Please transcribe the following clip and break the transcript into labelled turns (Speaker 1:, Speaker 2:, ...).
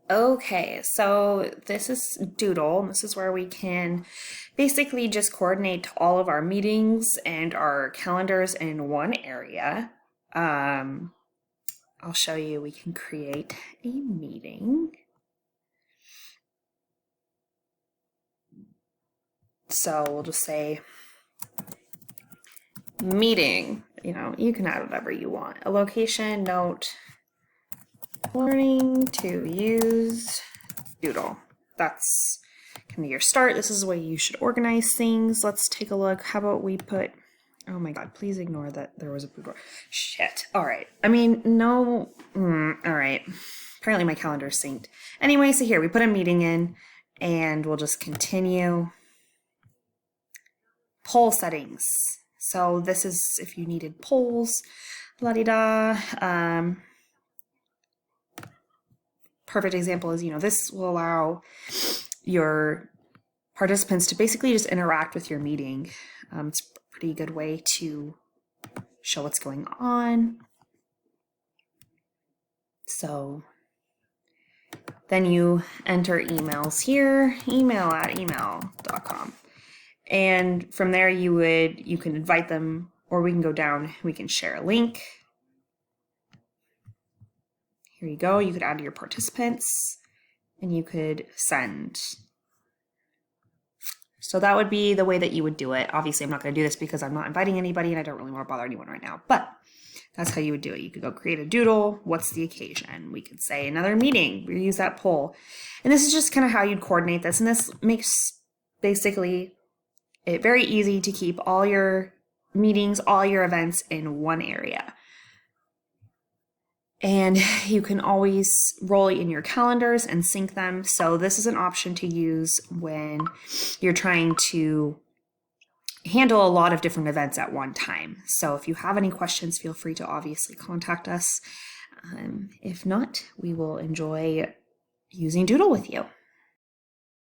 Speaker 1: Okay, so this is Doodle. This is where we can basically just coordinate all of our meetings and our calendars in one area. Um, I'll show you, we can create a meeting. So we'll just say meeting. You can add whatever you want. A location, note, learning to use Doodle. That's kind of your start. This is the way you should organize things. Let's take a look. How about we put, oh my God, please ignore that there was a Doodle. Shit. All right. I mean, no. All right. Apparently my calendar's synced. Anyway, so here we put a meeting in and we'll just continue. Poll settings. So this is if you needed polls, la-di-da. Perfect example is, this will allow your participants to basically just interact with your meeting. It's a pretty good way to show what's going on. So then you enter emails here, email@email.com. And from there you can invite them, or we can go down, we can share a link. Here you go. You could add your participants and you could send. So that would be the way that you would do it. Obviously, I'm not going to do this because I'm not inviting anybody and I don't really want to bother anyone right now, but that's how you would do it. You could go create a doodle. What's the occasion? We could say another meeting. We use that poll. And this is just kind of how you'd coordinate this. And this makes basically it very easy to keep all your meetings, all your events in one area. And you can always roll it in your calendars and sync them. So this is an option to use when you're trying to handle a lot of different events at one time. So if you have any questions, feel free to obviously contact us. If not, we will enjoy using Doodle with you.